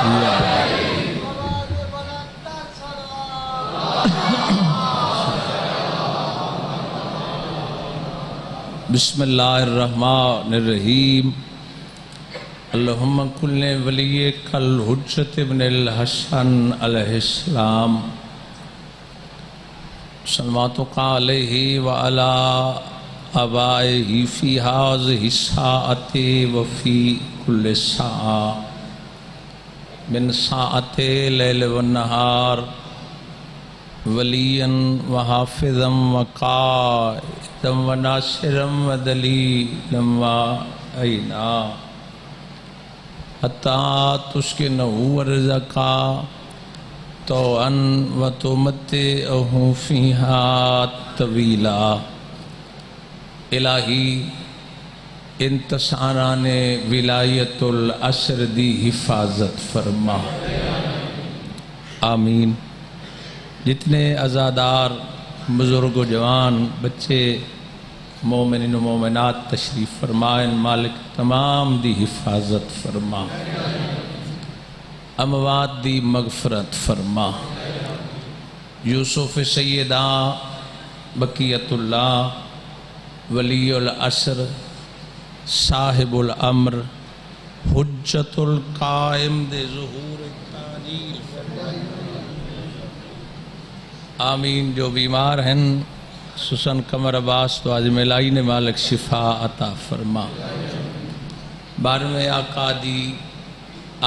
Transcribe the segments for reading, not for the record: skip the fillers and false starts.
بسم اللہ الرحمن الرحیم اللہم کل ولی کل حجت ابن الحسن علیہ السلام صلواتک علیہ وعلا آبائہ فی ہذہ الساعۃ وفی کل ساعہ من ساعت لیل والنہار ولیاً وحافظاً وقائداً وناصراً ودلیلاً وعینا حتیٰ تسکنہ ارضکا طوعاً وتمتعہ فیہا طویلا۔ الہی انتصاران ولایت العصر دی حفاظت فرما، آمین۔ جتنے عزادار بزرگ و جوان بچے مومنین و مومنات تشریف فرمائیں، مالک تمام دی حفاظت فرما، اموات دی مغفرت فرما۔ یوسف سیدہ بقیت اللہ ولی العصر صاحب الامر حجت القائم دے ظہور تعجیل فرمائے، آمین۔ جو بیمار ہیں سسن قمر عباس تو عظم الہی نے مالک شفا عطا فرما۔ بارہویں آقا دی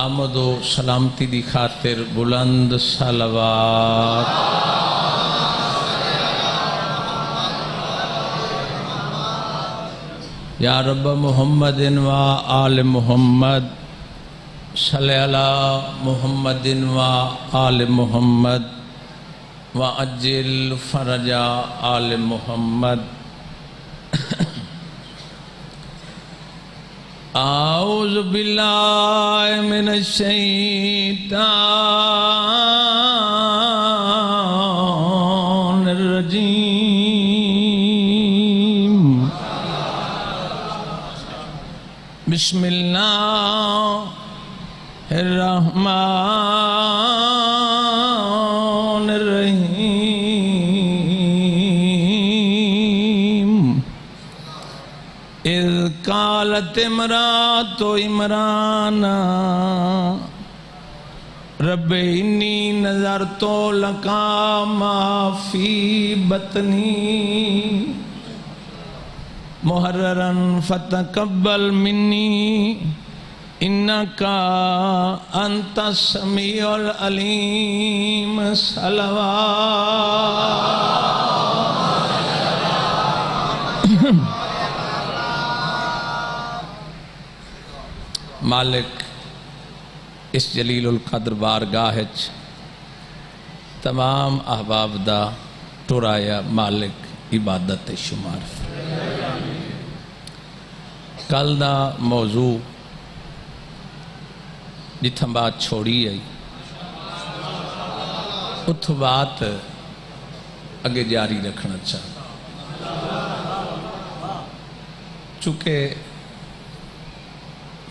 آمد و سلامتی دی خاطر بلند صلوات۔ یا رب محمد و آل محمد صلی علی محمد و آل محمد وعجل فرج آل محمد۔ اعوذ باللہ من الشیطان الرجیم، بسم اللہ الرحمن الرحیم۔ اذ قالت امرأۃ عمران رب انی نذرت لک ما فی بطنی محررا فتقبل منی انکا انت السمیع العلیم۔ صلوات۔ مالک اس جلیل القدر بارگاہ تمام احباب دا ٹرایا مالک عبادت شمار۔ کل دا موضوع جتھاں بات چھوڑی آئی اتھو بات اگے جاری رکھنا چاہتا، چونکہ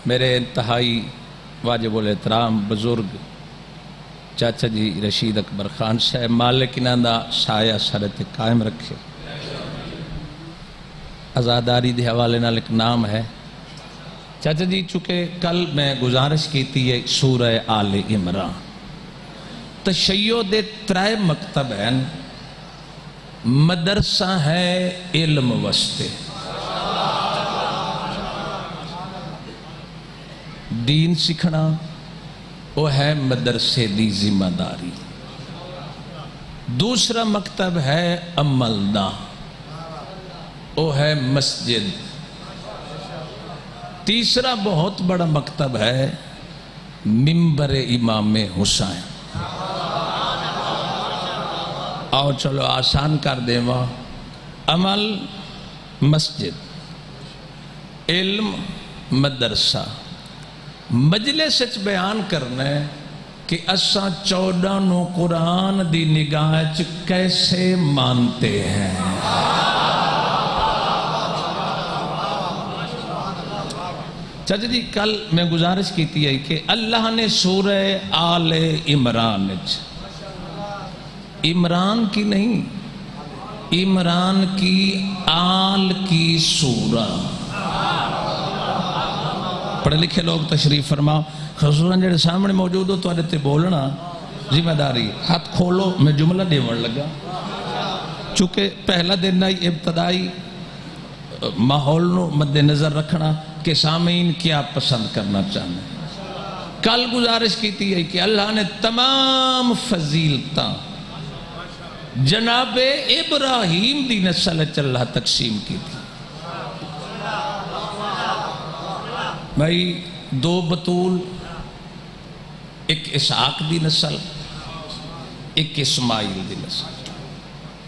میرے انتہائی واجب الاحترام بزرگ چاچا جی رشید اکبر خان صاحب مالک انہاں دا سایہ سرت قائم رکھے۔ عزاداری دے حوالے نال ایک نام ہے چاچا جی، چونکہ کل میں گزارش کی تھی یہ سورہ آل عمران تشیع دے ترائے مکتب ہیں، مدرسہ ہے علم واسطے، دین سکھنا وہ ہے مدرسے دی ذمہ داری، دوسرا مکتب ہے عمل دا وہ ہے مسجد، تیسرا بہت بڑا مکتب ہے منبر امام حسین۔ آؤ چلو آسان کر دے وہاں، عمل مسجد، علم مدرسہ، مجلس اچ بیان کرنا ہے کہ اساں 14 نو قرآن دی نگاہ اچ کیسے مانتے ہیں۔ چچا جی کل میں گزارش کی تھی ہے کہ اللہ نے سورہ آل عمران عمران کی نہیں، عمران کی آل کی سورہ، پڑھے لکھے لوگ تشریف فرماؤ، خصوصاً جڑے سامنے موجود ہو تو تے بولنا ذمہ داری، ہاتھ کھولو، میں جملہ دیوڑ لگا چونکہ پہلا دن آئی ابتدائی ماحول نو مد نظر رکھنا کہ سامعین کیا پسند کرنا چاہنے۔ کل گزارش کی تھی ہے کہ اللہ نے تمام فضیلتاں جناب ابراہیم دی نسل اللہ تقسیم کی تھی۔ بھائی دو بطول، ایک اسحاق دی نسل، ایک اسماعیل دی نسل۔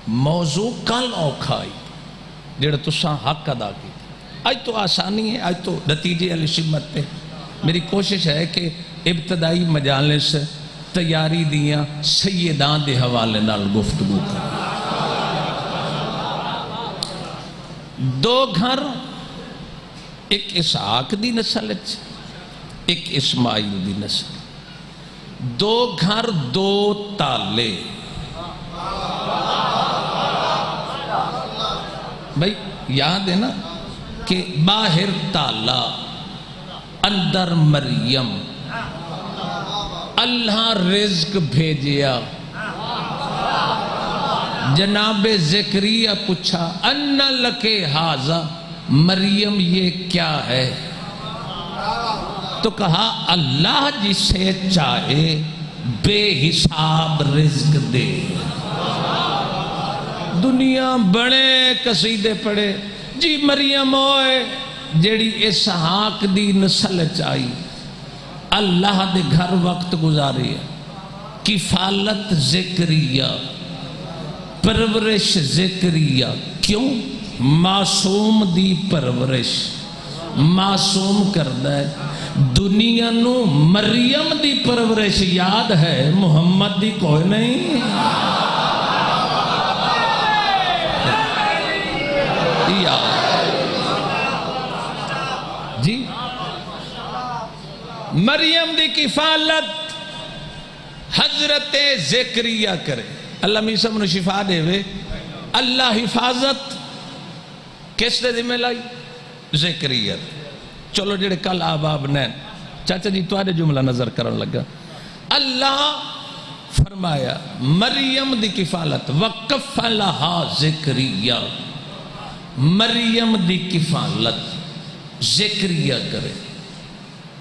موضوع کل اوکھائی جڑا تساں حق ادا کی، آج تو آسانی ہے، آج تو نتیجے علی شمت پہ۔ میری کوشش ہے کہ ابتدائی مجالس تیاری دیاں سیدان دے حوالے نال گفتگو کر۔ دو گھر، ایک اسحاق دی نسل، ایک اسماعیل دی نسل، دو گھر دو تالے۔ بھائی یاد ہے نا کہ باہر تالا اندر مریم، اللہ رزق بھیجیا۔ جناب زکریا پوچھا ان لکے ھذا، مریم یہ کیا ہے؟ تو کہا اللہ جسے چاہے بے حساب رزق دے۔ دنیا بڑے قصیدے پڑے جی مریم ہوئے جیڑی اسحاق دی نسل چاہی، اللہ دے گھر وقت گزاری ہے، کفالت زکریا، پرورش زکریا۔ کیوں؟ معصوم دی پرورش، معصوم کردہ ہے دنیا نو۔ مریم دی پرورش یاد ہے، محمد دی کوئی نہیں۔ جی مریم دی کفالت حضرت زکریا کرے، اللہ میسم نے شفا دے وے۔ اللہ حفاظت کس نے ذمہ لائی؟ زکریا۔ چلو جڑے کل آباب نین چاچا جی تو آدھے جملہ نظر کرن لگا۔ اللہ فرمایا مریم دی کفالت وقف لہا زکریا، مریم دی کفالت زکریا کرے۔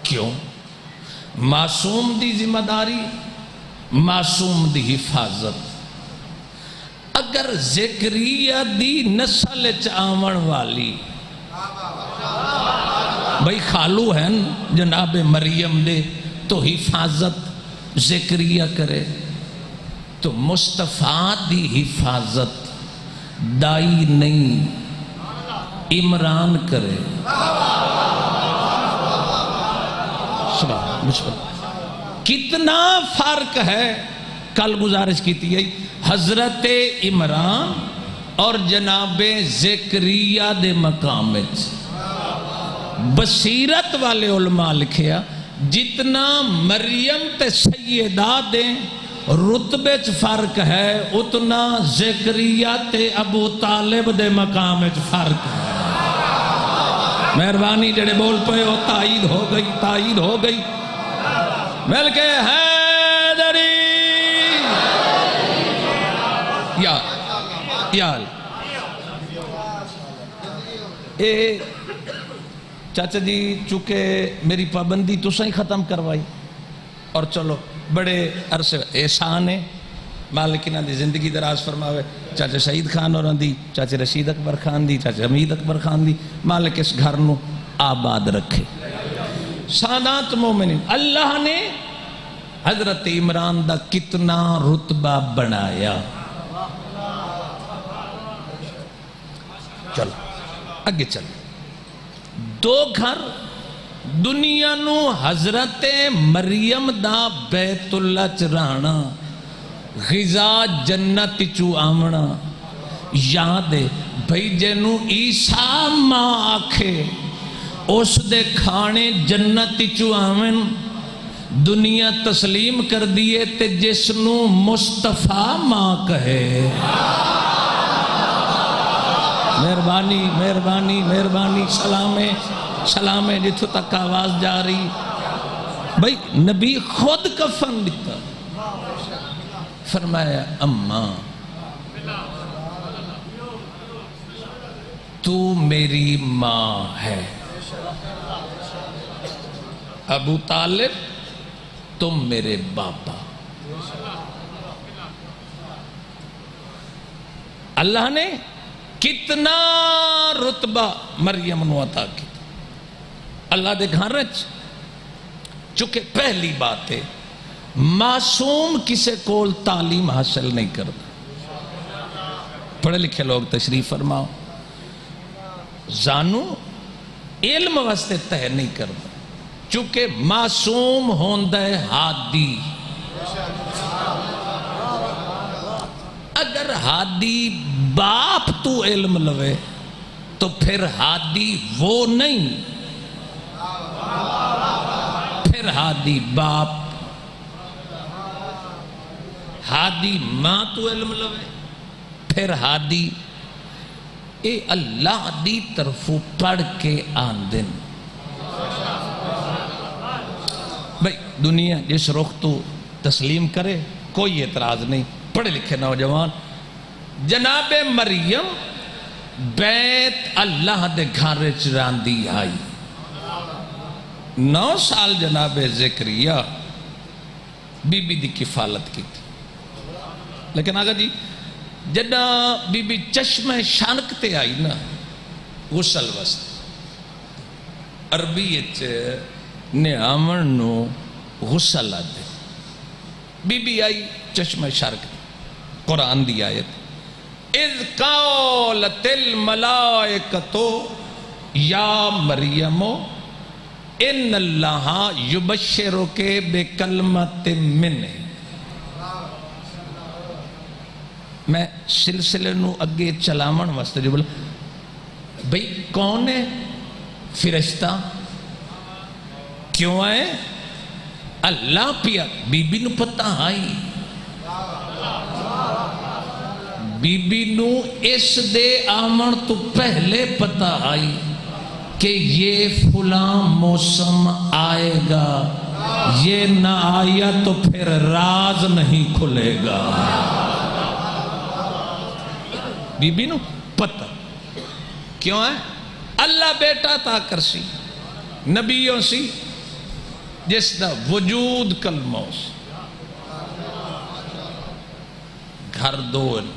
کیوں؟ معصوم دی ذمہ داری، معصوم دی حفاظت۔ اگر زکریا دی نسل آون والی بھئی خالو ہیں جناب مریم دے تو حفاظت زکریا کرے، تو مصطفیٰ دی حفاظت دائی نہیں عمران کرے۔ کتنا فرق ہے، کل گزارش کی تھی حضرت عمران اور جناب زکریا دے مقام۔ بصیرت والے علماء لکھیا جتنا مریم تے سیدہ دے رتبے چ فرق ہے اتنا زکریا تے ابو طالب دے مقام چ فرق ہے۔ مہربانی جڑے بول پے ہو، تائید ہو گئی، تائید ہو گئی۔ مل کے حیدری یال اے چاچا جی چونکہ میری پابندی تو سہی ختم کروائی اور چلو بڑے عرصے احسان ہے، مالک انہاں دی زندگی دراز فرماوے۔ چاچا شہید خان اور دی، چاچا رشید اکبر خان دی، چاچا حمید اکبر خان دی، مالک اس گھر نو آباد رکھے۔ سادات مومنین، اللہ نے حضرت عمران دا کتنا رتبہ بنایا۔ چلو اگے چلو۔ دو گھر دنیا نو حضرت مریم دا بیت اللہ چرانا، غذا جنت چو آمنا۔ یاد ہے بھئی جنو عیسیٰ ماں آکھے اس دے کھانے جنت چو آمن دنیا تسلیم کر دیے تے جس نو مصطفیٰ ماں کہے مہربانی مہربانی مہربانی سلامے سلامے جتوں تک آواز جا رہی بھئی نبی خود کفن دیتا فرمایا اماں تو میری ماں ہے ابو طالب تم میرے باپا اللہ نے کتنا رتبہ مریم نو عطا کی اللہ دے گھر رچ چونکہ پہلی بات ہے معصوم کسے کول تعلیم حاصل نہیں کرتا پڑھے لکھے لوگ تشریف فرماؤ زانو علم واسطے تہ نہیں کرتا چونکہ معصوم ہوندہ ہادی اگر ہادی باپ تو علم لوے تو پھر ہادی وہ نہیں پھر ہادی باپ ہادی ماں تو علم لوے پھر ہادی اے اللہ دی طرفو پڑھ کے آندن بھئی دنیا جس رخ تو تسلیم کرے کوئی اعتراض نہیں پڑھے لکھے نوجوان جناب مریم بیت اللہ دے گھر چراندی آئی 9 سال جناب زکریا بی بی دی کفالت کی تھی لیکن آگا جی جدہ بی بی چشم شانکتے آئی نا غسل وست عربیت نعامن نو غسل آدھے بی بی آئی چشم شارکتے قرآن دی آیت اذ قالت الملائکتو یا مریمو ان اللہ یبشرو کے بکلمت منہ میں سلسلے نو اگے چلامن واسطے جو بولا بھئی کون ہے فرشتہ کیوں آئے اللہ پیا بی بی نو پتہ آئی بی بی نو اس دے آمن تو پہلے پتہ آئی کہ یہ فلاں موسم آئے گا یہ نہ آیا تو پھر راز نہیں کھلے گا بی بی نو پتہ کیوں ہے اللہ بیٹا تا کرسی نبیوں سی جس دا وجود کلموں سی گھر دول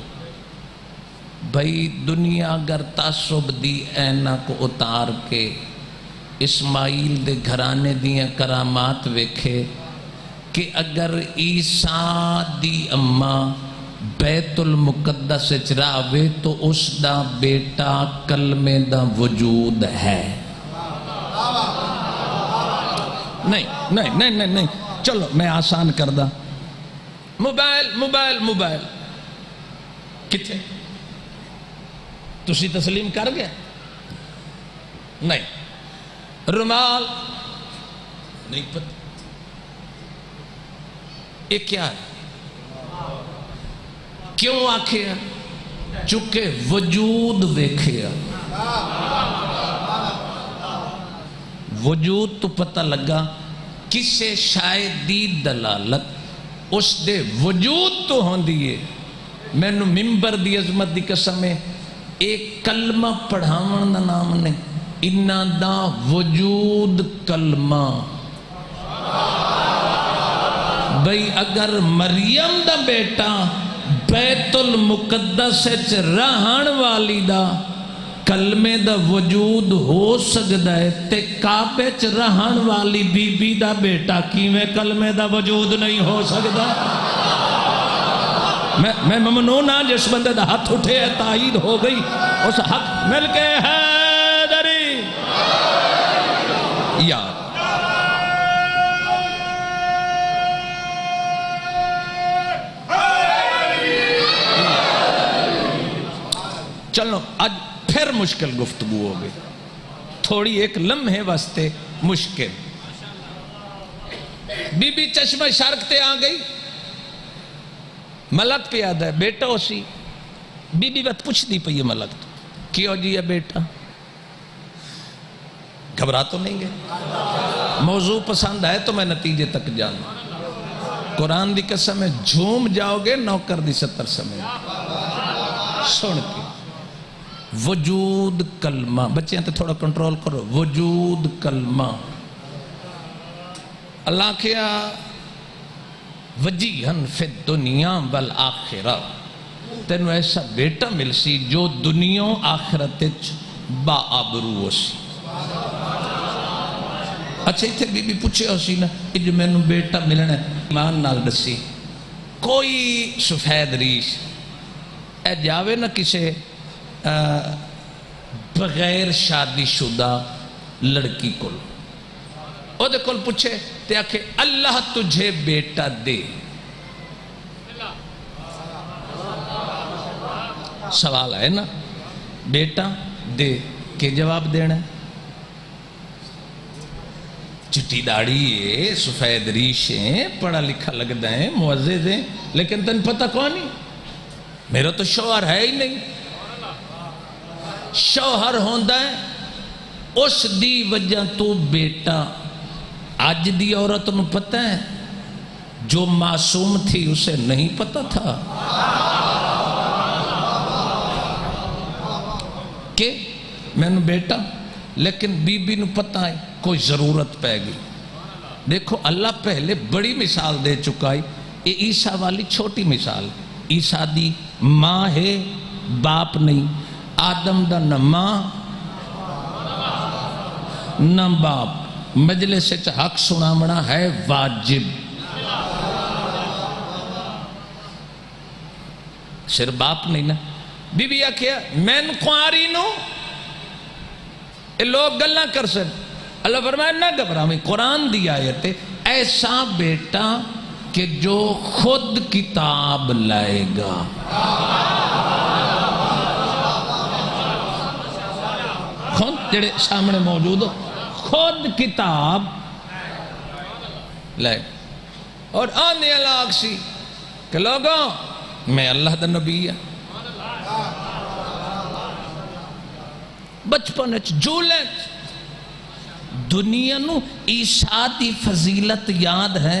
بھئی دنیا اگر تعصب دی اینا کو اتار کے اسماعیل دے گھرانے دیاں کرامات ویکھے کہ اگر عیسیٰ دی اماں بیت المقدس چراوے تو اس دا بیٹا کلمے دا وجود ہے نہیں چلو میں آسان کر دا موبائل کتھے تسی تسلیم کر گیا نہیں رومال نہیں پتہ یہ کیا ہے کیوں آکھیا چونکہ وجود ویکھیا وجود تو پتہ لگا کسے شاید دلالت اس دے وجود تو ہون دیئے میں نو ممبر دی عظمت دی قسم ہے ایک کلمہ پڑھاون دا نام نے انہاں دا وجود کلمہ بھئی اگر مریم دا بیٹا بیت المقدس رہن والی دا کلمے دا وجود ہو سکتا ہے تے کعبے چ رہن والی بی بی دا بیٹا کیویں کلمے دا وجود نہیں ہو سکتا میں ممنون ہاں جس بندے دا ہاتھ اٹھے ہے تائید ہو گئی اس حق مل کے حیدری یاد چلو آج پھر مشکل گفتگو ہو گئی تھوڑی ایک لمحے واسطے مشکل. بی بی چشمہ شرک تے آ گئی. ملک پہ آدھا ہے بیٹا ہو سی. بی بی بات پوچھ دی پئی ملک تو کیوں جی ہے بیٹا؟ گھبرا تو نہیں گئے؟ موضوع پسند ہے تو میں نتیجے تک جانا. قرآن دی قسم ہے جھوم جاؤ گے نوکر دی 70 سمجھ. سن کے وجود کلمہ بچے تے تھوڑا کنٹرول کرو. وجود کلمہ اللہ کیا وجیہن فی الدنیا والآخرہ. تینوں ایسا بیٹا مل سی جو دنیا آخرت با آبرو ہو سی. اچھا اتھے بی بی پوچھے ہو سی نا جو میں نے بیٹا ملنا ہے ایمان نال دسی کوئی سفید ریش اے جاوے نا کسے بغیر شادی شدہ لڑکی کل او دے کل پوچھے تے آکھے اللہ تجھے بیٹا دے. سوال ہے نا بیٹا دے کہ جواب دینا ہے؟ چٹی داڑھی ہے سفید ریشیں پڑھا لکھا لگتا ہے معزز ہیں لیکن تن پتہ کون نہیں میرا تو شوہر ہے ہی نہیں. شوہر ہوندہ ہے اس دی وجہ تو بیٹا. آج دی عورت نو پتہ ہے جو معصوم تھی اسے نہیں پتہ تھا کہ میں نے بیٹا لیکن بی بی نو پتہ ہے کوئی ضرورت پہ گئی. دیکھو اللہ پہلے بڑی مثال دے چکا ہے. یہ عیسیٰ والی چھوٹی مثال. عیسیٰ دی ماں ہے باپ نہیں. آدم دا نہ ماں نہ باپ. مجلس سے حق سنامنا ہے واجب. صرف باپ نہیں نا. بی بی آکھیا میں کواری نو لوگ گلہ کر سکتے. اللہ فرمایا نہ گھبراویں قرآن دی آیت ہے ایسا بیٹا کہ جو خود کتاب لائے گا. خود جڑے سامنے موجود ہو خود کتاب لائے اور آنے اللہ سی کہ لوگوں میں اللہ دا نبی ہے. بچپن جھولے دنیا نو عیسیٰ دی فضیلت یاد ہے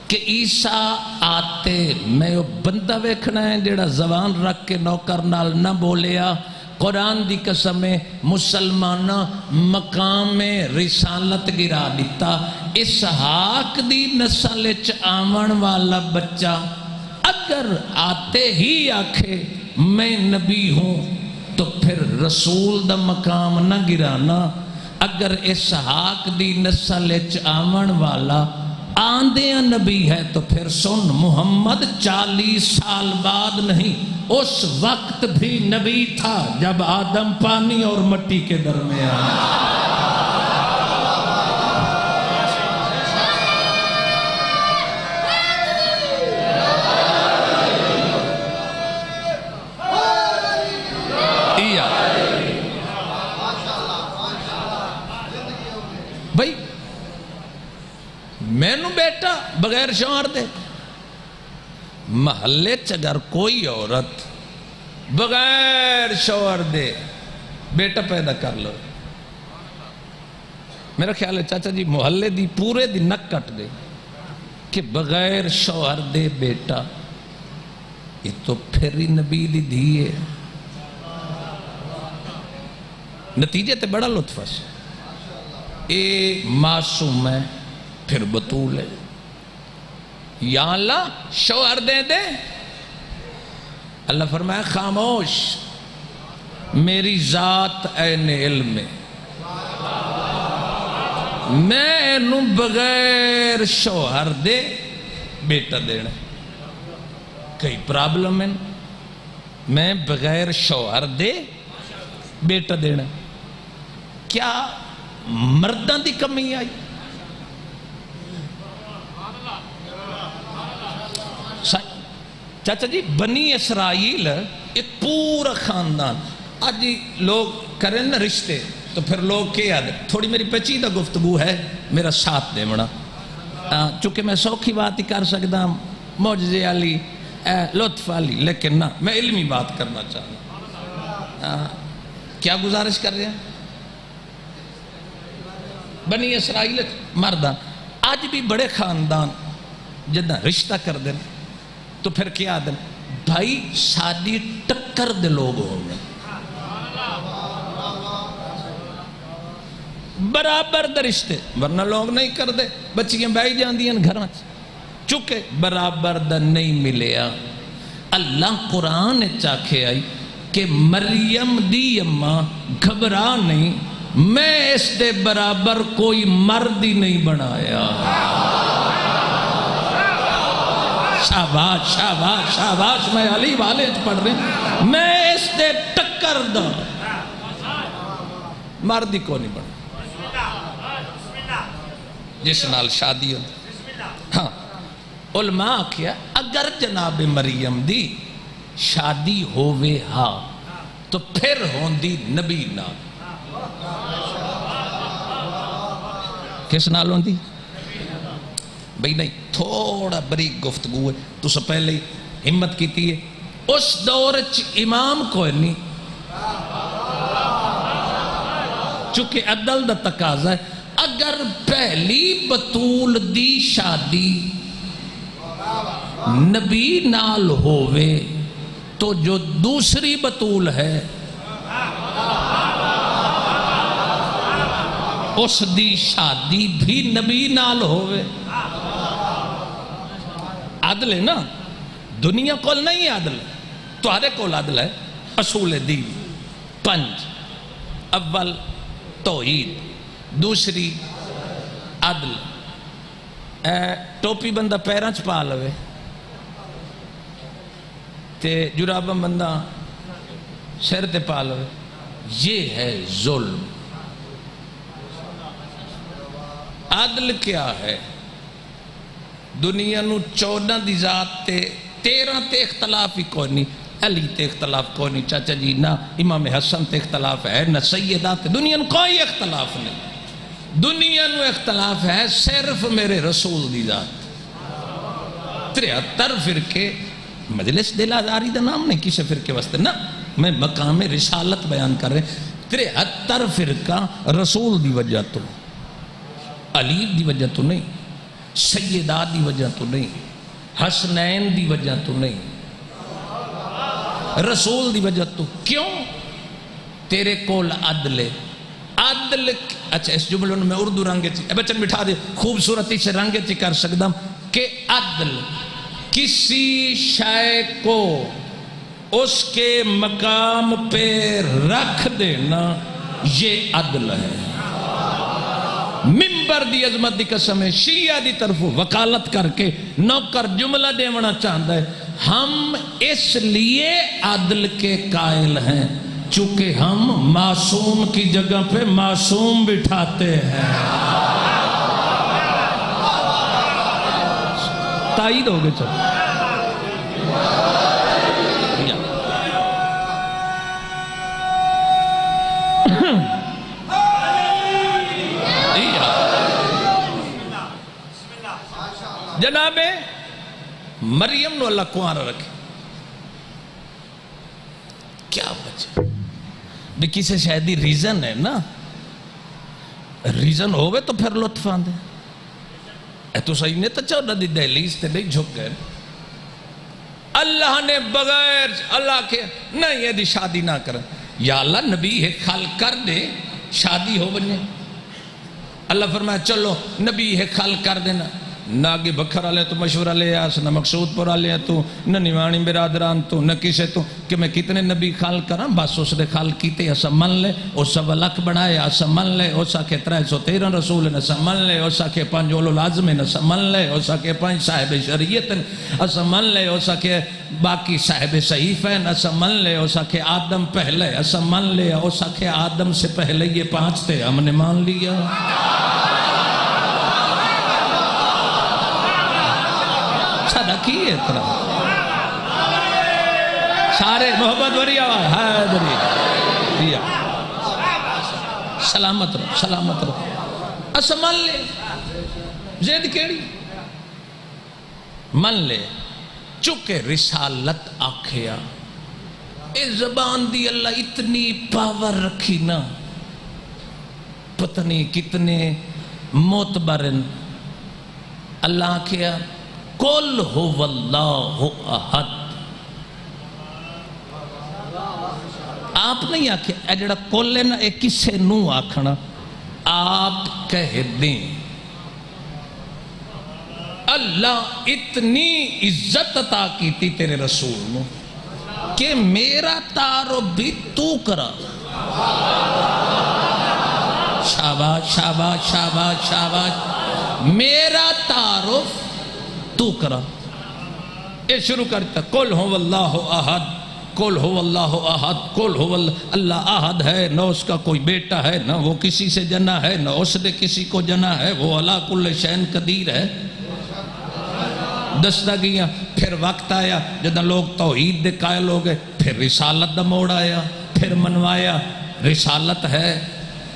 کہ عیسیٰ آتے میں وہ بندہ ویکھنا ہے جڑا زبان رکھ کے نوکر نال نہ بولیا. قرآن دی قسم مسلمانہ مقام رسالت گرا دیتا. اسحاق دی نسل چ آمن والا بچہ اگر آتے ہی آکھے میں نبی ہوں تو پھر رسول دا مقام نہ گرانا. اگر اسحاق دی نسل چ آمن والا آندیاں نبی ہے تو پھر سن محمد 40 سال بعد نہیں اس وقت بھی نبی تھا جب آدم پانی اور مٹی کے درمیان. بھائی میں نو بیٹا بغیر شوہر دے. محلے اگر کوئی عورت بغیر شوہر دے بیٹا پیدا کر لو میرا خیال ہے چاچا جی محلے دی پورے دی نک کٹ گئی کہ بغیر شوہر دے بیٹا. یہ تو پھر ہی نبی دی دھی ہے. نتیجے تے بڑا لطف ہے. اے معصوم ہے پھر بطول ہے. یا اللہ شوہر دے دے. اللہ فرمایا خاموش میری ذات عین علم ہے میں انو بغیر شوہر دے بیٹا دینا. کئی پرابلم ہے میں بغیر شوہر دے بیٹا دینا. کیا مردان دی کمی آئی؟ چاچا جی بنی اسرائیل ایک پورا خاندان. آج لوگ کریں نا رشتے تو پھر لوگ کیا دے تھوڑی میری پیچیدہ گفتگو ہے میرا ساتھ دے مڑا چونکہ میں سوکھی بات ہی کر سکتا ہوں معجزے والی لطف والی لیکن نہ میں علمی بات کرنا چاہتا کیا گزارش کر رہے ہیں بنی اسرائیل مردہ آج بھی بڑے خاندان جدہ رشتہ کر دیں تو پھر کیا دیں بھائی سادی ٹکر دے لوگ ہوں گے برابر دے رشتے ورنہ لوگ نہیں کر دے بچیاں بائی جان دیا گھراں چکے برابر دا نہیں ملیا اللہ قرآن چاکھے آئی کہ مریم دی اماں گھبرا نہیں میں اس دے برابر کوئی مرد ہی نہیں بنایا شاباش شاباش شاباش میں علی والے پڑھ رہے میں اس دے ٹکر دا مرد ہی کو نہیں بنا جس نال شادی ہو ہاں علماء کیا اگر جناب مریم دی شادی ہووے ہاں تو پھر ہوندی نبی نال کس نال ہوندی بھئی نہیں تھوڑا بریک گفتگو ہے تو سے پہلے ہمت کیتی ہے اس دور امام کوئی نہیں چونکہ عدل دا تقاضا ہے اگر پہلی بطول دی شادی نبی نال ہووے تو جو دوسری بطول ہے اس دی شادی بھی نبی نال ہووے عدل ہے نا دنیا کول نہیں عدل تمہارے کول عدل ہے اصول دین 5 اول توحید دوسری عدل ٹوپی بندہ پیران چ پا لوے تے جرابہ بندہ سر تے پا لوے یہ ہے ظلم عدل کیا ہے دنیا نو 14 دی ذات تے 13 تے اختلاف ہی کوئی نہیں علی تے اختلاف کوئی نہیں چاچا جی نہ امام حسن تے اختلاف ہے نہ سیدہ تے دنیا نو کوئی اختلاف نہیں دنیا نو اختلاف ہے صرف میرے رسول دی ذات 73 فرقے مجلس دل آزاری دا نام نہیں کسی فرقے واسطے نا میں مقام رسالت بیان کر رہے 73 فرقہ رسول دی وجہ تو علی دی وجہ تو نہیں سیدہ دی وجہ تو نہیں حسنین دی وجہ تو نہیں رسول دی وجہ تو کیوں تیرے کول عدل ہے عدل اچھا اس جملوں میں اردو رنگے چی بچن بٹھا دے خوبصورتی سے رنگے چی کر سکتا کہ عدل کسی شے کو اس کے مقام پہ رکھ دینا یہ عدل ہے ممبر دی عظمت دی قسم ہے شیعہ دی طرف وکالت کر کے نوکر جملہ دیونا چاہتا ہے ہم اس لیے عدل کے قائل ہیں چونکہ ہم معصوم کی جگہ پہ معصوم بٹھاتے ہیں تائید ہو گئے چلو جناب مریم نو اللہ کوارا رکھے کیا وجہ بھی کسی شاید ریزن ہے نا ریزن ہوئے تو پھر لطف آندے اے تو صحیح نہیں تو چاہو ندی دہلیز تے نہیں جھک گئے اللہ نے بغیر اللہ کے نہیں یہ دی شادی نہ کریں یا اللہ نبی ہے خال کر دے شادی ہو بنے اللہ فرمایا چلو نبی ہے خال کر دینا نہ آگے بکھر آلے تو مشورہ لے آس نہ مقصود پر آلے تو نہ نیوانی برادران تو نہ کسے تو کہ میں کتنے نبی خال کراں بس اس نے خال کیتے اسا من لے اسا ولک بڑھائے اسا من لے اسا کے 313 رسول اسا من لے اسا کے 5 اولو لازم اسا من لے اسا کے 5 صاحب شریعت اسا من لے اسا کے باقی صاحب صحیفین اسا من لے اسا کے آدم پہلے اسا من لے اسا کے آدم سے پہلے یہ 5 تھے ہم نے مان لیا سادہ کی ہے طرح سارے محبت وری آواز حیدری سلامت رہو سلامت رہو اسا من لے زید کیڑی من لے چکے رسالت آکھیا اس زبان دی اللہ اتنی پاور رکھی نا پتہ نہیں کتنے معتبرن اللہ آکھیا قل هو اللہ احد آپ نہیں آکھے اے جڑا قل ہے نا اے کسے نو آکھنا آپ کہہ دیں اللہ اتنی عزت عطا کیتی تیرے رسول نو کہ میرا تعارف بھی تو کرا شاباش شاباش شاباش شاباش میرا تعارف تو کرا یہ شروع کرتا قل هو اللہ احد قل هو اللہ احد قل هو اللہ احد ہے نہ اس کا کوئی بیٹا ہے نہ وہ کسی سے جنا ہے نہ اس نے کسی کو جنا ہے وہ علی کل شیء قدیر ہے دستا گیا پھر وقت آیا جدہ لوگ توحید دے قائل ہو گئے پھر رسالت دا موڑ آیا پھر منوایا رسالت ہے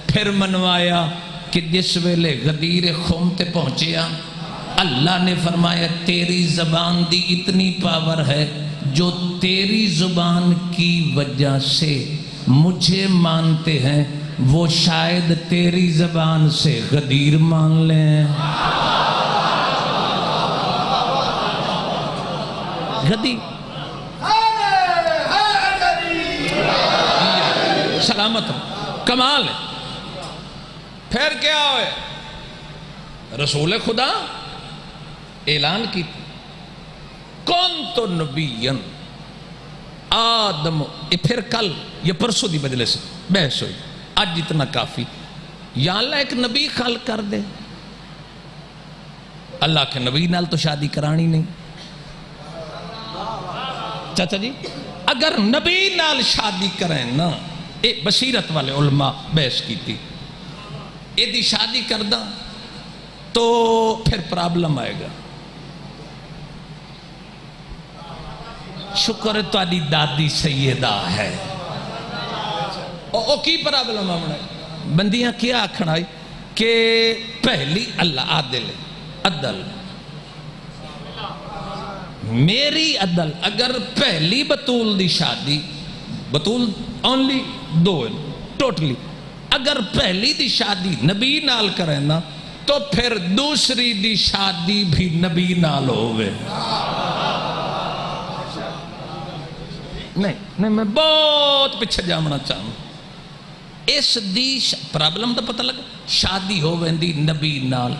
پھر منوایا کہ جس ویلے غدیر خم تے پہنچیا اللہ نے فرمایا تیری زبان دی اتنی پاور ہے جو تیری زبان کی وجہ سے مجھے مانتے ہیں وہ شاید تیری زبان سے غدیر مان لیں غدیر سلامت کمال ہے پھر کیا ہوئے رسول خدا اعلان کی کنت نبیًا آدم پھر کل یہ پرسوں دی مجلس بحث ہوئی آج اتنا کافی یا اللہ ایک نبی خلق کر دے اللہ کے نبی نال تو شادی کرانی نہیں چاچا جی اگر نبی نال شادی کریں نا ایک بصیرت والے علماء بحث کی تھی یہ دی شادی کردہ تو پھر پرابلم آئے گا شکر تو آدھی دادی سیدہ ہے او کی پرابلم آمنا ہے بندیاں کیا آکھنا ہے کہ پہلی اللہ عادل عدل میری عدل اگر پہلی بطول دی شادی بطول اونلی دو ٹوٹلی اگر پہلی دی شادی نبی نال کریں نا تو پھر دوسری دی شادی بھی نبی نال ہوئے نہیں میں بہت پیچھے جامنا چاہوں اس دی پرابلم دا پتہ لگا شادی ہوئے دی نبی نال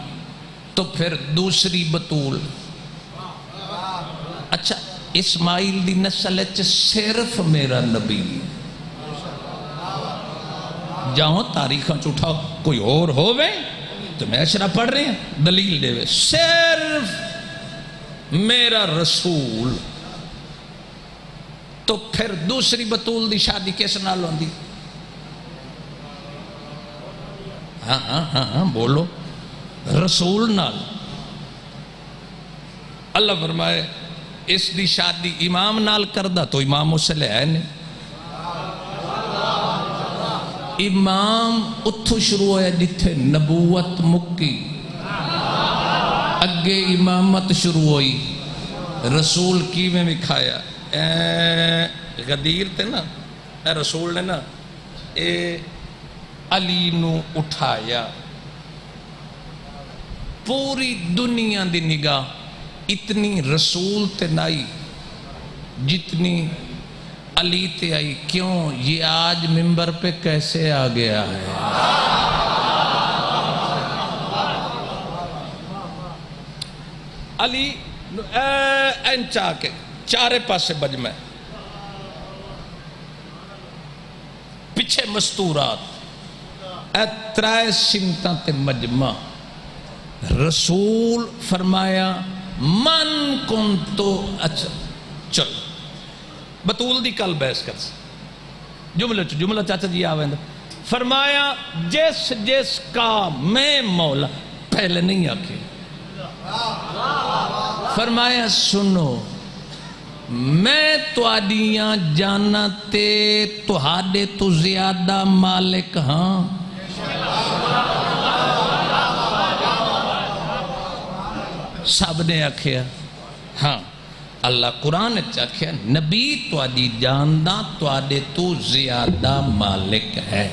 تو پھر دوسری بطول اچھا اسماعیل دی نسل صرف میرا نبی جاؤں تاریخاں چوٹھاؤ کوئی اور ہوئے تو میں اشرا پڑھ رہے ہیں دلیل دے وے صرف میرا رسول تو پھر دوسری بطول دی شادی کیسے نال ہوندی ہاں بولو رسول نال اللہ فرمائے اس دی شادی امام نال کردہ تو امام اس سے لے آئے نہیں امام اتھو شروع ہویا جتھے نبوت مکی اگے امامت شروع ہوئی رسول کی میں مکھایا غدیر تے نا اے رسول نے نا اے علی نو اٹھایا پوری دنیا دی نگاہ اتنی رسول تے نائی جتنی علی تے آئی کیوں یہ آج منبر پہ کیسے آ گیا ہے علی انچا کے چارے پاسے بجمع پیچھے مستورات ترائے سمتاں تے مجمع رسول فرمایا من کن تو اچھا چلو بطول دی کل بحث کر جملہ چاچا جی آویں فرمایا جس جس کا میں مولا پہلے نہیں آکے فرمایا سنو میں تو آدیاں جانا تے تو ہاڈے تو زیادہ مالک ہاں سب نے آکھیا ہاں اللہ قرآن آکھیا نبی تواڈی جان دا تواڈے تو زیادہ مالک ہے.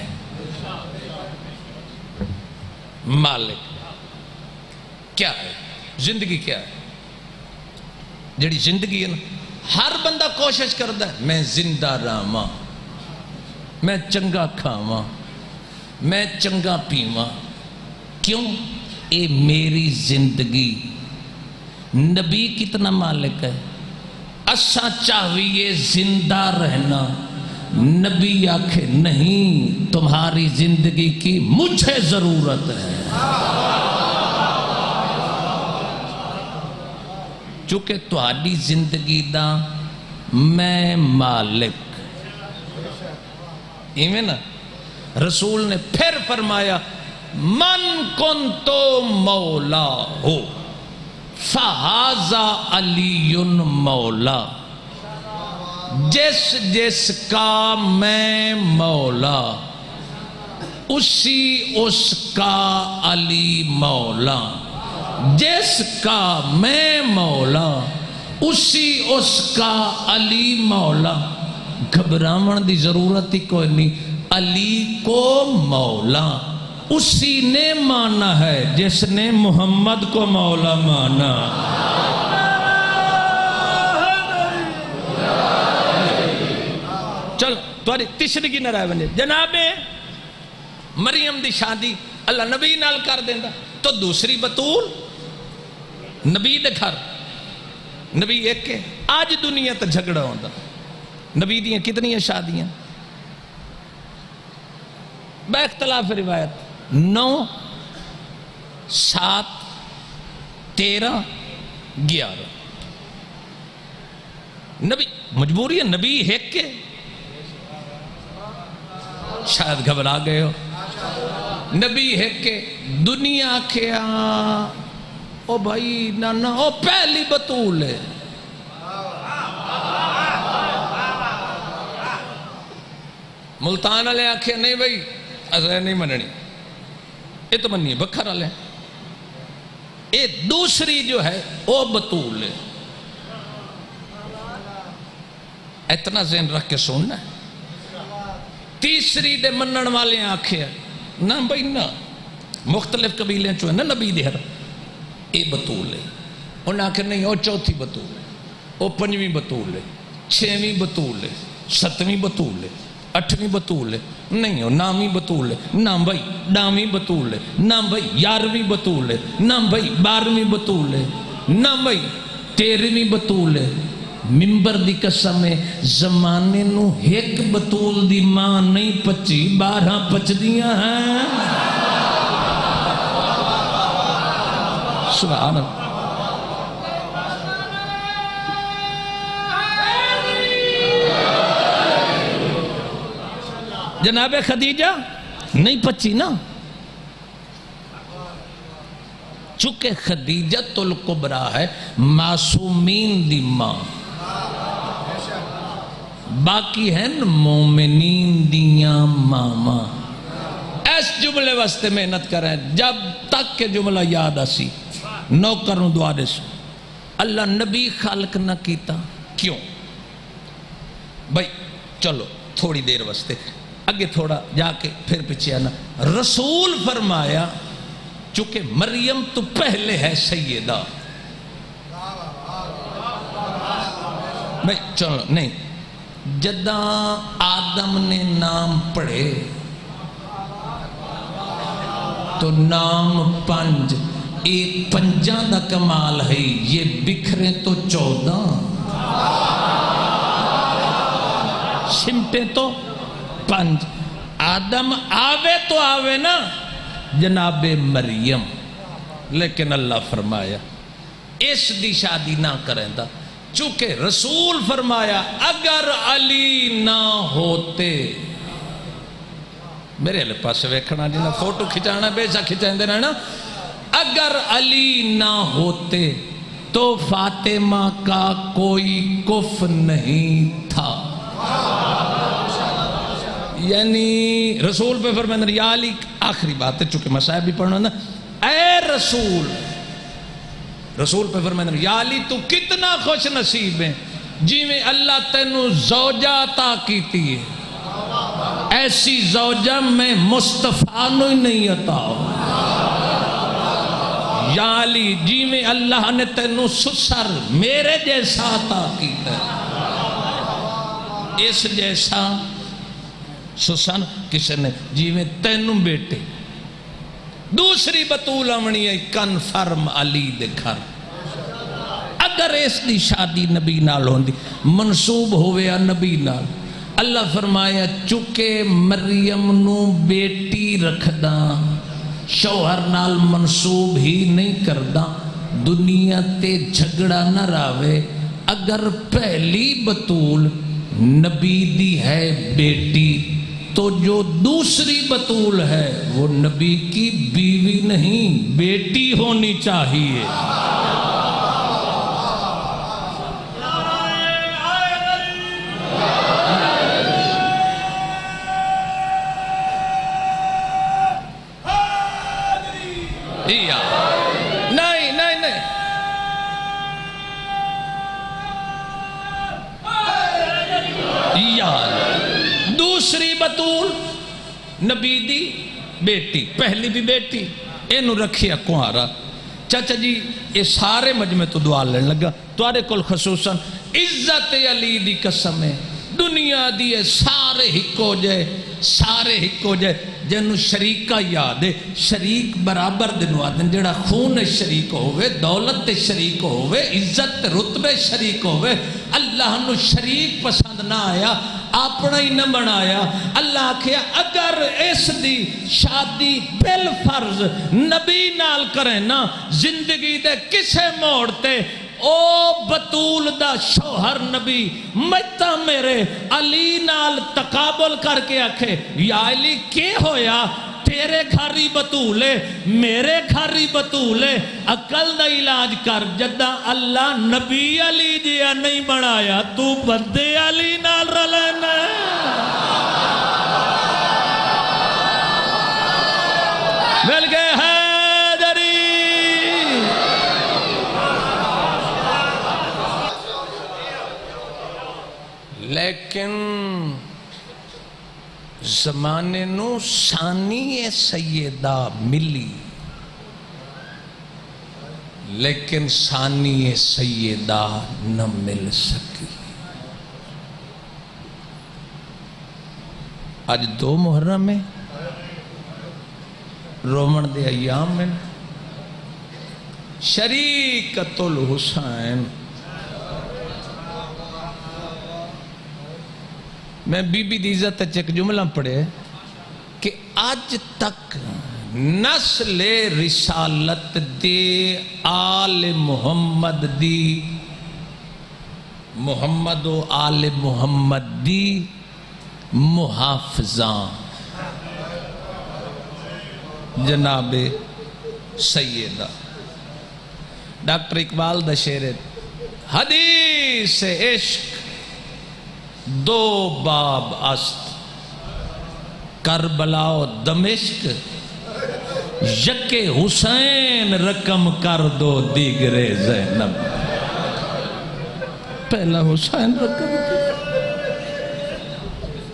مالک کیا ہے؟ زندگی کیا ہے؟ جڑی زندگی ہے نا ہر بندہ کوشش کرتا ہے میں زندہ رہاں، میں چنگا کھاواں، میں چنگا پیواں. کیوں؟ اے میری زندگی. نبی کتنا مالک ہے. اسا چاہیے زندہ رہنا، نبی آکھے نہیں تمہاری زندگی کی مجھے ضرورت ہے. چونکہ تہاڈی زندگی دا میں مالک. ایویں نا رسول نے پھر فرمایا من کنتو مولا ہو فہذا علی مولا. جس جس کا میں مولا اسی اس کا علی مولا. جس کا میں مولا اسی اس کا علی مولا. گھبراون دی ضرورت ہی کوئی نہیں. علی کو مولا اسی نے مانا ہے جس نے محمد کو مولا مانا. چل تھوڑی تیسری کی نہ رہ بنے. جناب مریم دی شادی اللہ نبی نال کر دینا تو دوسری بطول نبی دے گھر. نبی ایک کے آج دنیا تے جھگڑا ہوتا. نبی دیاں کتنی شادیاں بے اختلاف روایت 9 7 13 11. نبی مجبوری ہے نبی ایک کے. شاید گھبرا گئے ہو. نبی ایک کے دنیا کیا او بھائی نانا او پہلی بطول ہے. ملتان والے آکھے نہیں بھائی ایسا نہیں مننی یہ تو مننی ہے بکھر والے. یہ دوسری جو ہے وہ بطول ہے. اتنا ذہن رکھ کے سننا ہے. تیسری دے منن والے آکھے نہ بھائی نہ مختلف قبیلیں چو ہے نا نبی دے ہر یہ بطول ہے. انہاں آکھے نہیں وہ چوتھی بطول ہے، وہ پنجویں بطول ہے، 6ویں بطول ہے، 7ویں بطول ہے، 8ویں بطول ہے. نہیں ہو 9ویں بطول ہے. نہ بھائی 10ویں بطول ہے. نہ بھائی 11ویں بطول ہے. نہ بھائی 12ویں بطول ہے. نہ بھائی 13ویں بطول ہے. ممبر دی قسم ہے زمانے نو ایک بطول دی ماں نہیں پچی 12 پچدیاں ہیں. سبحان اللہ. جناب خدیجہ نہیں پچی نا چونکہ خدیجۃ الکبریٰ ہے معصومین دی ماں. باقی ہیں مومنین دیاں ماما. اس جملے واسطے محنت کریں جب تک کہ جملہ یاد آسی نوکروں دعا دے سو. اللہ نبی خالق نہ کیتا کیوں بھائی. چلو تھوڑی دیر واسطے اگے تھوڑا جا کے پھر پیچھے آنا. رسول فرمایا چونکہ مریم تو پہلے ہے سیدہ. بھائی چلو نہیں جدہ آدم نے نام پڑھے تو نام 5 ایک 5 دا کمال ہے. یہ بکھرے تو 14 سمٹے تو 5. آدم آوے تو آوے نا جناب مریم. لیکن اللہ فرمایا اس دی شادی نہ کریں دا چونکہ رسول فرمایا اگر علی نہ ہوتے. میرے لئے پاس ویکھنا جنہا فوٹو کھچانا بیسا کھچائیں دینا نا. اگر علی نہ ہوتے تو فاطمہ کا کوئی کف نہیں تھا. یعنی رسول پہ فرمائے یا علی آخری بات ہے چونکہ مسائب بھی پڑھنا نا. اے رسول رسول پہ فرمائے یا علی تو کتنا خوش نصیب ہے جی میں اللہ تینوں زوجہ عطا کیتی ہے ایسی زوجہ میں مصطفیٰ نو ہی نہیں عطا ہو یا علی جی میں اللہ نے تینوں سسر میرے جیسا عطا کیتا ہے اس جیسا سسر کسی نے جی میں تینوں بیٹے دوسری بطول امنی ہے کنفرم علی دے گھر اگر اس دی شادی نبی نال ہوندی منصوب ہوئے نبی نال اللہ فرمایا چکے مریم نو بیٹی رکھدا شوہر نال منصوب ہی نہیں کردہ دنیا تے جھگڑا نہ راوے اگر پہلی بطول نبی دی ہے بیٹی تو جو دوسری بطول ہے وہ نبی کی بیوی نہیں بیٹی ہونی چاہیے دوسری بطول نبی دی بیٹی پہلی بھی بیٹی اینو رکھیا کوارا چاچا جی یہ سارے مجمع تو دعا لین لگا توارے کل خصوصاً عزت علی دی قسم ہے دنیا دیئے سارے ہکو جائے جنو شریکہ یاد ہے شریک برابر دنوا دن جڑا خون شریک ہوئے دولت شریک ہوئے عزت رتبے شریک ہوئے اللہ نو شریک پسند نہ آیا اپنا ہی نہ بنایا اللہ کہا اگر اس دی شادی بالفرض نبی نال کریں نا زندگی دے کسے موڑتے او بطول دا شوہر نبی مجھتا میرے علی نال تقابل کر کے آکھے یا علی کیا ہویا تیرے گھری بطولے میرے گھری بطولے عقل دا علاج کر جدہ اللہ نبی علی جیا نہیں بنایا تو بندے علی نال رلینا مل گئے حیدری لیکن زمانے نو ثانی سیدہ ملی لیکن ثانی سیدہ نہ مل سکی آج 2 محرم میں رومن دے ایام میں شریکت الحسین میں بی بی دی عزت ایک جملہ پڑھے کہ آج تک نسل رسالت دے آل محمد دی محمد و آل محمد دی محافظاں جناب سیدہ ڈاکٹر اقبال دا شعر حدیث عشق 2 باب است کربلا و دمشق یک حسین رقم کر دو دیگر زینب پہلا حسین رقم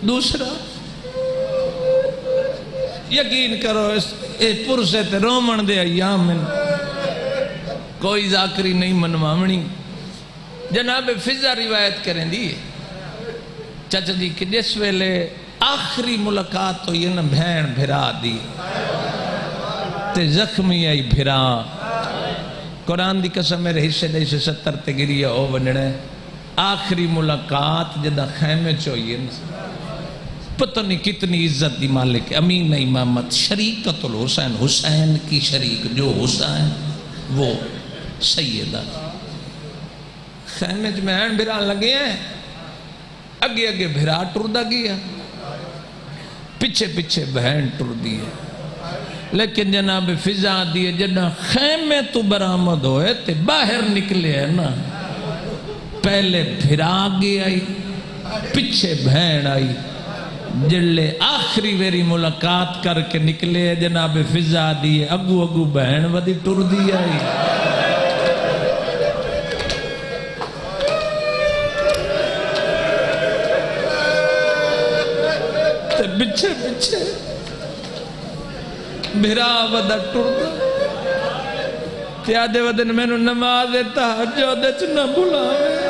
دوسرا یقین کرو اس پرسے تے رومن دے ایام میں کوئی ذاکری نہیں منوامنی جناب فضا روایت کریں دی چاچا جی کہ جس ویلے آخری ملاقات تو یہ نا بھین بھرا دی تے زخمی آئی بھرا قرآن دی قسم میرے حصے دے سے 70 تے گری او بننے آخری ملاقات جدہ خیمے چوئیے پتہ نہیں کتنی عزت دی مالک امین امامت شریکت الحسین حسین کی شریک جو حسین وہ سیدہ خیمے میں این بھران لگے ہیں اگے اگے بھرا ٹردہ گیا پچھے پچھے بہن ٹردی ہے لیکن جناب فضا دیئے جنہ خیمے تو برآمد ہوئے تے باہر نکلے ہیں نا پہلے بھرا گیا آئی پچھے بہن آئی جلے آخری ویری ملاقات کر کے نکلے جناب فضا دیئے اگو اگو بہن ودی ٹردی آئی پچھے پچھے بھرا ودا ٹردا تے آدھے ودن میں نماز تہجد وچ نہ بلاوے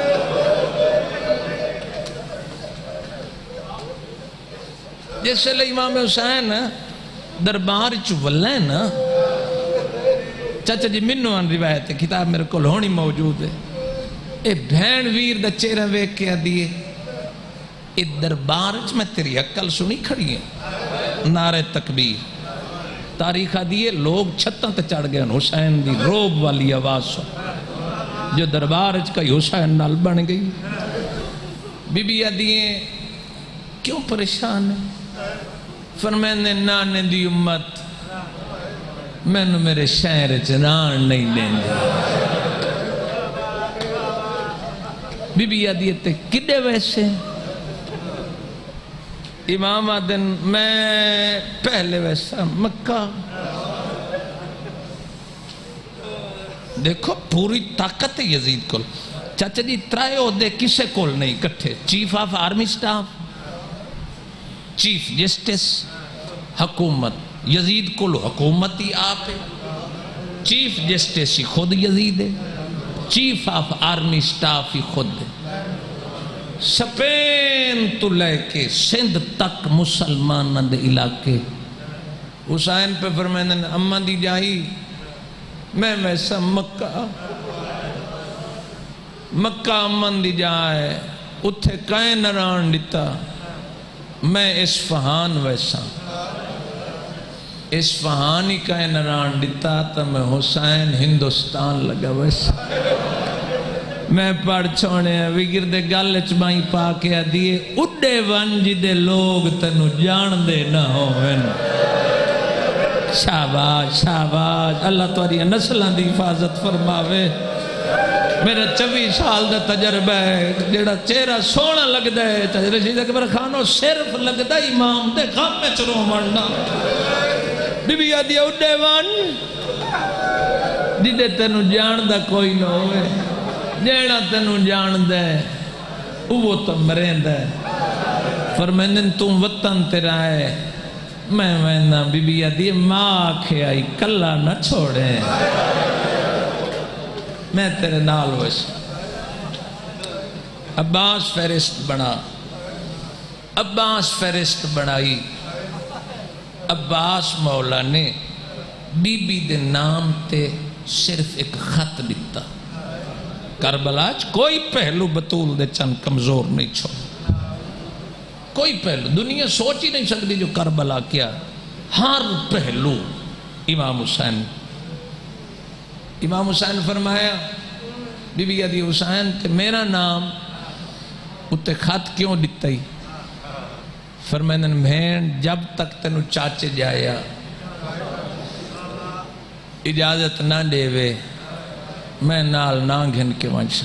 جس لئے امام حسین دربار چولے نا چاچا جی منو ان روایت ہے کتاب میرے کو ہونی موجود ہے اے بھین ویر دا چہرہ ویک کے دیئے اے دربار میں تیری عقل سنی کھڑی ہے نعرہ تکبیر تاریخ دیئے لوگ چھتاں تے چڑھ گئے حسین دی روب والی آواز سو جو دربار کئی حسین نال بن گئی بی بی دیئے کیوں پریشان ہے فرمائنے نانے دی امت میں نے میرے شہر چنان نہیں لیں بی بی دیئے کدے ویسے امام آدن میں پہلے ویسا مکہ دیکھو پوری طاقت یزید کول چاچا جی ترائے عہدے کسے کول نہیں کٹھے chief of army staff chief justice حکومت یزید کول حکومت ہی آپ ہے چیف جسٹس ہی خود یزید ہے چیف آف آرمی سٹاف ہی خود ہے سپین تو لے کے سندھ تک مسلمان دے علاقے حسین پہ فرمائنے اماں دی جائی میں ویسا مکہ امن دی جائے اتھے کائیں نران دیتا میں اسفہان ویسا اسفہان ہی کائیں نران دیتا تا میں حسین ہندوستان لگا ویسا میں پڑھ چھوڑے ہیں وگر دے گالچ بائی پا کے دیئے اڈے ونجی دے لوگ تنو جان دے نہ ہوئن شاباش شاباش اللہ تواری نسلان دی حفاظت فرماوے میرا 24 سال دا تجربہ ہے جیڑا چہرہ سونا لگ دے رشید اکبر خانو صرف لگ دا امام دے غم میں چرو مرنا بی بی آدھی اڈے ون جدے تنو جان دا کوئی نہ ہوئے جیڑا تنو جان دے وہ تو مرین دے فرمینن تم وطن تیرا ہے میں وینا بی بی آدھی ماں آکھے آئی کلہ نہ چھوڑے میں تیرے نال ویسا عباس فہرست بنا عباس فہرست بنائی عباس مولا نے بی بی دے نام تے صرف ایک خط دیتا کربلاج کوئی پہلو بطول دے چند کمزور نہیں چھوڑ کوئی پہلو دنیا سوچ ہی نہیں سکتی جو کربلا کیا ہر پہلو امام حسین فرمایا بی بی آدھی حسین تے میرا نام اتے خط کیوں دیتا ہی فرمائنن بھین جب تک تنو چاچے جایا اجازت نہ دے وے میں نال نہ گھن کے ونچ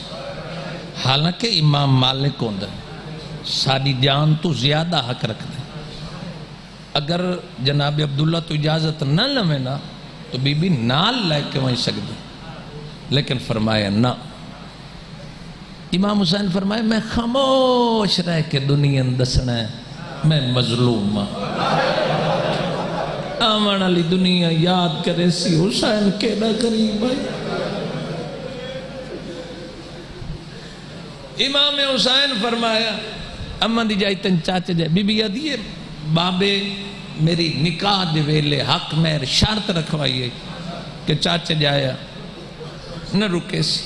حالانکہ امام مالک ہوندہ ساری جان تو زیادہ حق رکھ دے اگر جناب عبداللہ تو اجازت نہ لمے نا تو بی بی نال لے کے ونچ سکتے لیکن فرمایا نہ امام حسین فرمایا میں خاموش رہ کے دنیا دسنا ہے میں مظلوم ہوں آمان علی دنیا یاد کرے سی حسین کیڑا قریب ہے امام حسین فرمایا اماں دی جائی تن چاچے جائے بی بی آدھی بابے میری نکاح دے ویلے حق مہر شرط رکھوائیے کہ چاچے جایا نہ رکے سی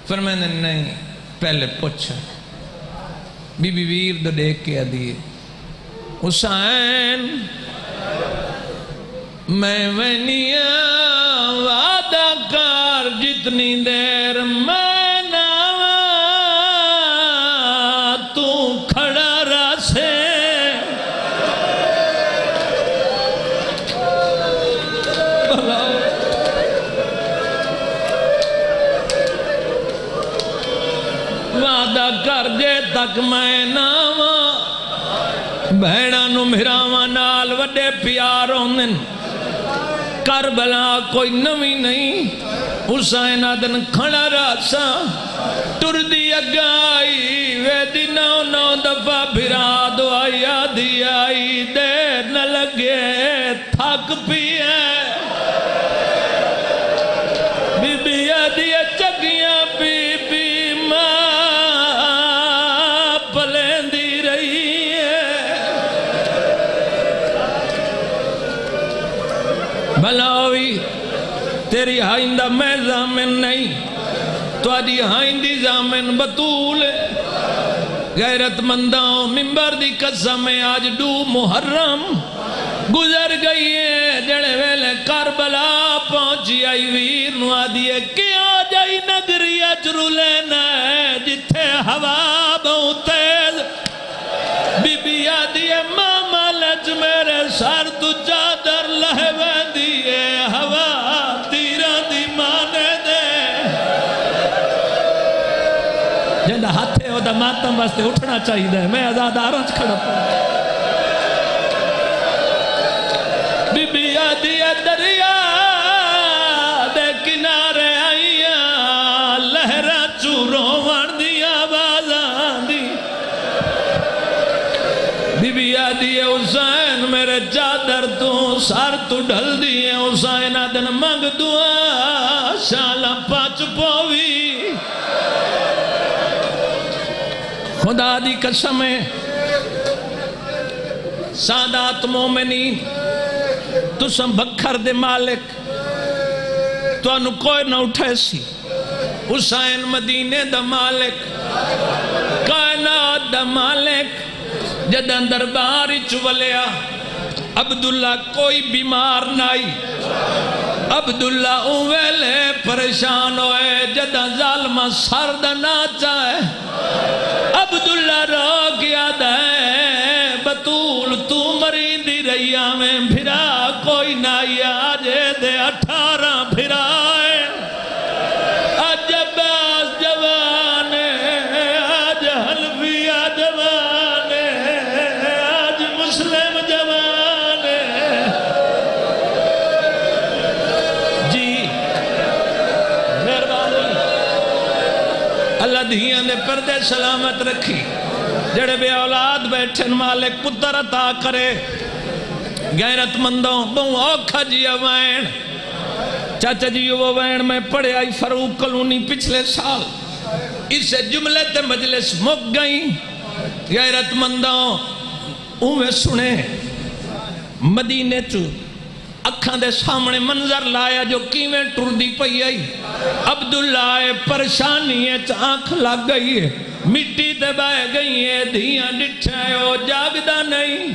فرمائنے نہیں پہلے پوچھا بی بی ویر دو دیکھ کے آدھی حسین میں ونیا وعدہ کار جتنی دیر میں تک میں ناواں بہناں نو مہراواں نال وڈے پیار ہوندن کربلا کوئی نویں نہیں حسین آدن کھڑا راسا ٹر دی اگائی وے دی نو 9 دفعہ بھرا دعائی آدھی آئی دیر نہ لگے تھک پیے بی بی آدھی چگیاں بی بی ماں پلیندی رہی ہے بھلاوی تیری ہائندہ میں زامن نہیں تو آدھی ہائندی زامن بطول غیرت منداں ممبر دی قسم آج 2 محرم گزر گئی ہے جڑے ویلے کربلا پہنچی آئی ویر نو آدھی ہے کیا جائی نگری اجرو لینا ہے جتھے ہوا بہت تیز بی بی آدھی ہے ماما لج میرے سر تو چادر لہے ویندی ہے ہوا تیرہ دی مانے دے جندہ ہاتھے ہو دا ماتم واسطے اٹھنا چاہیے دے میں آزاد آرانچ کھڑا پڑا بی بی آدھی ہے دریا دے کنارے آئیاں لہرہ چوروں وڑ دی آوازاں دی بی بی آدھی ہے حسین میرے چادر تو سار تو ڈھل دی ہے حسین آدن مانگ دعا شالا پاچ پوی خدا دی قسم ہے سادات مومنین تو سم بکھر دے مالک تو انو کوئی نہ اٹھے سی حسین مدینے دا مالک کائنات دا مالک جدن درباری چولیا عبداللہ کوئی بیمار نائی عبداللہ اویلے پریشان ہوئے جدن ظالمہ سرد نہ چاہے عبداللہ رو گیا دے بطول تو مریندی رہیا میں بھرا کوئی نائی آجے دے 18 بھرائے آج عباس جوانے آج حلفیہ جوانے آج مسلم جوانے جی مہربانی اللہ دھیاں نے پردے سلامت رکھی جڑے بے اولاد بیٹھن مالک پتر عطا کرے غیرت مندوں بہوں اوکھا جی وین چاچا جی وہ وین میں پڑھے آئی فاروق کلونی پچھلے سال اسے جملے تے مجلس مک گئیں غیرت مندوں اوہ سنے مدینے چو اکھاں دے سامنے منظر لایا جو کیویں ٹر دی پئی آئی عبداللہ پریشانی ہے آنکھ لگ گئی ہے مٹی تے بہ گئی ہے دھیاں ڈٹھائے ہو جاگدہ نہیں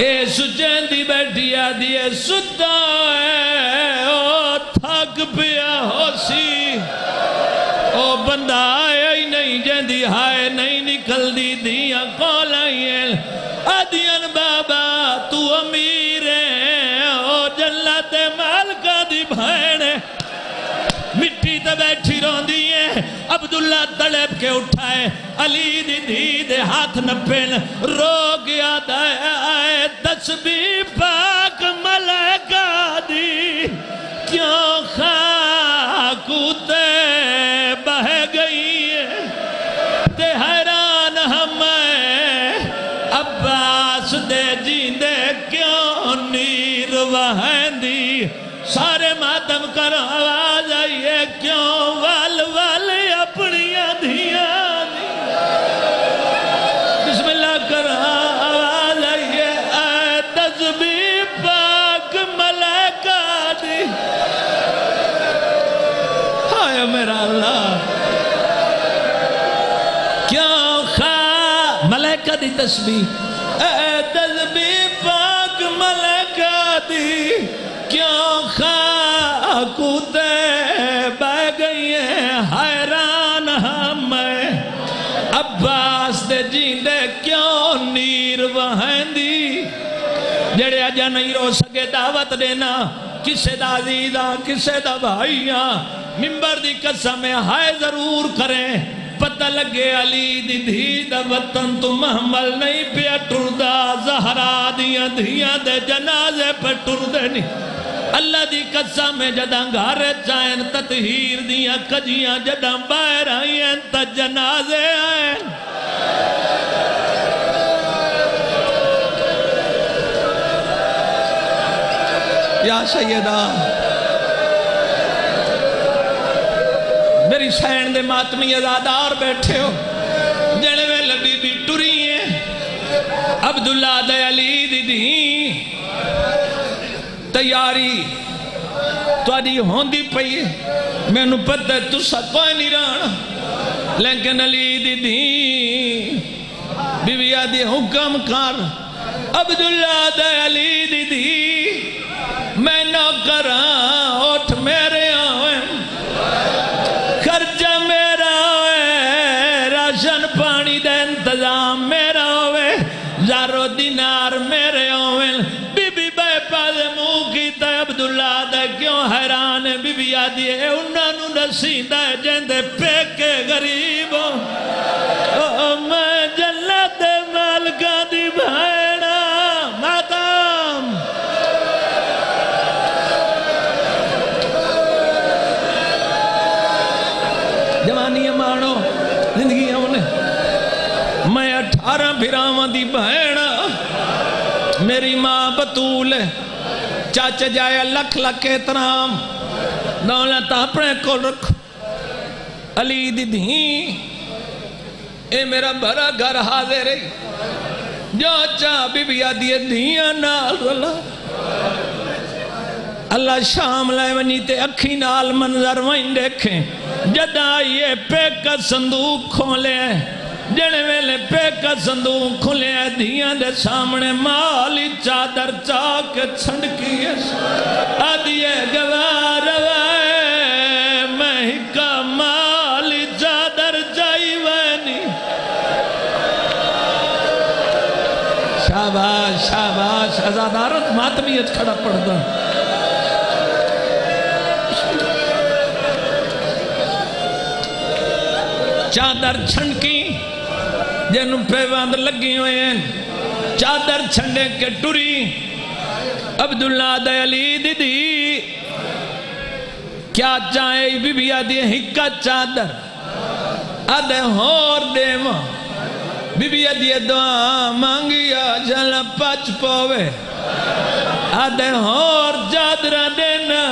اے سجین دی بیٹھی آدھی ہے ستا ہے او تھک پیا ہو سی او بندہ آیا ہی نہیں جیندی ہائے نہیں نکل دی دھیاں کول آئی ہیں آدھیاں بابا تو امیر ہے او جلت مالکہ دی بھائنے مٹی تے بیٹھی رون دیئے عبداللہ تڑپ کے اٹھائے علی دی دی دے ہاتھ نپین رو گیا دائے تسبیح پاک ملکہ دی کیوں خاکو تے بہ گئی ہے تے حیران ہمیں عباس دے جیندے کیوں نیر وہندی سارے ماتم کر آواز آئیے کیوں وال وال اپنی دھیاں دی بسم اللہ کر آواز آئیے اے تسبیح پاک ملکہ دی ہائے میرا اللہ کیوں ملکہ دی تسبیح اے تسبیح پاک ملکہ دی کیوں خاکو تے بہ گئی ہیں حیران ہمیں عباس دے جیندے کیوں نیر وہندی جڑے اجا نہیں رو سکے دعوت دینا کسے دا عزیزاں کسے دا بھائیاں ممبر دی قسم ہائے ضرور کریں پتہ لگے علی دی دھی دا وطن تو محمل نہیں پیا ٹردہ زہرا دیاں دھیاں دے جنازے پہ ٹردے نہیں اللہ دی قسم میں جداں گھارے چائن تطہیر دیاں کجیاں جداں باہر آئیں تا جنازے آئیں یا سیدہ میری سین دے ماتمی ازادار بیٹھے ہو جڑے میں لبی بھی ٹری ہیں عبداللہ دے علی دی دی تیاری تو آدھی ہوندی پئی میں نو پتہ ہے تو سا کوئی نہیں رہنا لیکن علی دی دی بی بی آدھی حکم کر عبداللہ دے علی دی دی میں نہ کراں اٹھ میرے آویں خرچہ میرا ہوئے راشن پانی دے انتظام میرا ہوئے زارو دینار میرے ہوئے بی بی بے پاس منہ کیتا ہے عبداللہ دے کیوں حیران ہے بی بی آدھی ہے انہاں نو نسیندہ ہے جندے پیکے غریب ہو میں جنت مالکہ دی بھائینا ماتم جوانی مانو زندگی ہونے میں 18 بھراواں دی بہن میری ماں بطول چاچا جایا لکھ لکھ احترام دولت اپنے کو رکھ علی دی دھی اے میرا بھرا گھر حاضر رہی جو چاہ بی بی آدھی دھیاں نال رلا اللہ شام لائے ونی تے اکھی نال منظر وہیں دیکھیں جدا یہ پیک کا صندوق کھولے جڑے ویلے پیک کا صندوق کھولے دھیاں دے سامنے مالی چادر چاک چھنڈکی آدھیے گوار وائے مہکا مالی چادر جائی وینی شاباش شاباش ازادارت ماتمیت کھڑا پڑ دا چادر چھنکی جنہوں پیواند لگی ہوئے ہیں چادر چھنڈے کے ٹوری عبداللہ دے علی دی دی کیا چاہے بی بی آدھی ہکا چادر آدھے ہور دے ماں بی بی آدھی دعا مانگی آجل پچ پوے آدھے ہور چادرہ دینا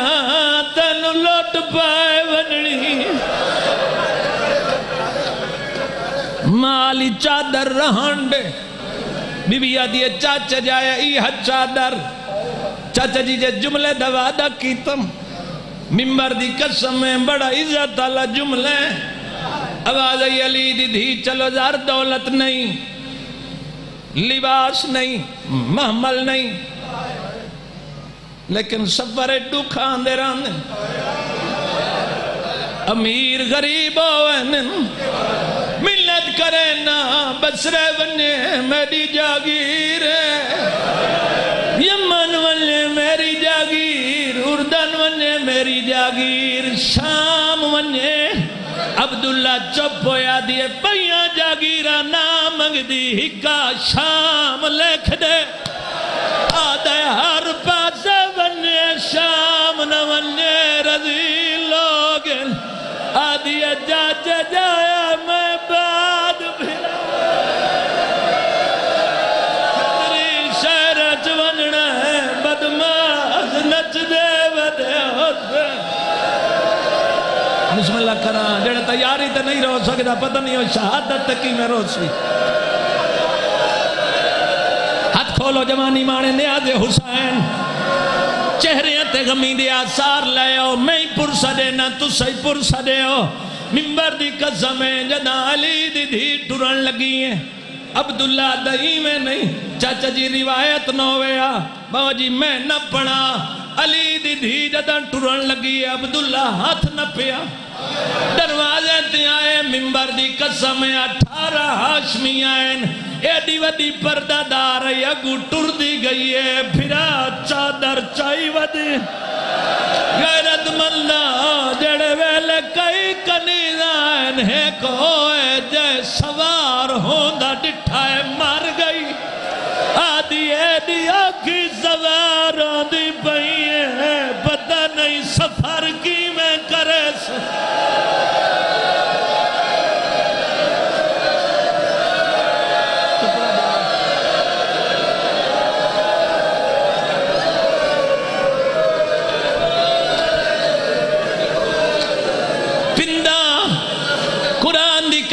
تنو لوٹ پائے ونڑی مالی چادر رہنڈے بی بی آدھی چاچا جایا ایہ چادر چاچا جی جے جملے دوادہ کیتم ممبر دی قسم میں بڑا عزت اللہ جملے آواز علی دی دھی چلو زار دولت نہیں لباس نہیں محمل نہیں لیکن سفر ایڈو کھاندے راندے امیر غریب ہوئے ملت کرے نا بسرے بنے میری جاگیر یمن بنے میری جاگیر اردن بنے میری جاگیر شام بنے عبداللہ چپ ہویا دیئے پہیاں جاگیرہ نام مگ دی ہکا شام لکھ دے آدھے ہر پاس بنے شام نہ بنے رضی لوگ آدھی جاچا جایا میں بعد بھیرا خطری شہرچ وننا ہے بدماز نچ دے ودے ہوتے بسم اللہ کران جڑے تیاری تے نہیں رو سکتا پتہ نہیں ہو شہادت تکی میں رو سی ہاتھ کھولو جوانی مانے نیاز حسین چہرے تے غمی دے آثار لے ہو میں ہی پرسا دینا تو سہی پرسا دے ہو ممبر دی قسمیں جدا علی دی دھی ٹرن لگی ہیں عبداللہ دہی میں نہیں چاچا جی روایت نہ ہویا بابا جی میں نہ پڑھا علی دی دھی جدا ٹرن لگی ہے عبداللہ ہاتھ نہ پیا دروازے تے آئے ممبر دی قسمیں 18 ہاشمی آئین ایڈی ودی پردہ دار ہے اگو ٹر دی گئی ہے پھرا چادر چائی ودی غیرت ملنا جڑے ویلے کئی کنیزائن ہے کوئے جے سوار ہوندہ ڈٹھائے مر گئی آدھی ایڈی آکھی سوار آدھی پہی ہے پتہ نہیں سفر کی میں کرے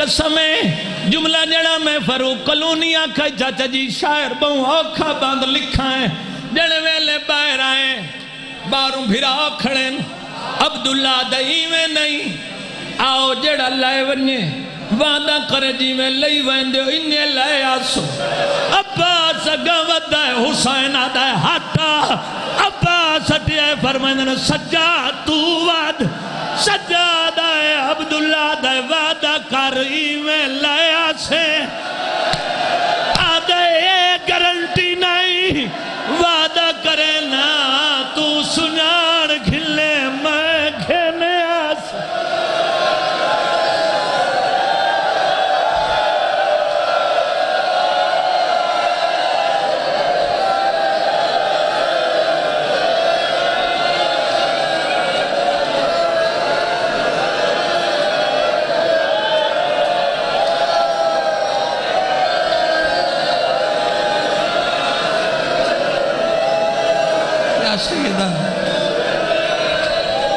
قسم ہے جملہ جڑا میں فاروق کلونی آکھا چاچا جی شاعر بہوں اوکھا باندھ لکھا ہے جڑے ویلے باہر آئے باروں بھرا کھڑے عبداللہ دہی میں نہیں آؤ جڑا لائے ونye وعدہ کرے جی میں لئی ویندے انہیں لائے آسو عباس اگا ودہ ہے حسین آدھا ہے ہٹا عباس ہٹیا ہے فرمائندہ سجاد تو وعد سجاد ہے عبداللہ دے وعدہ کر میں لائے آسے آدھے یہ گارنٹی نہیں وعدہ کرے نا تو سنان گھلے میں گھنے آسے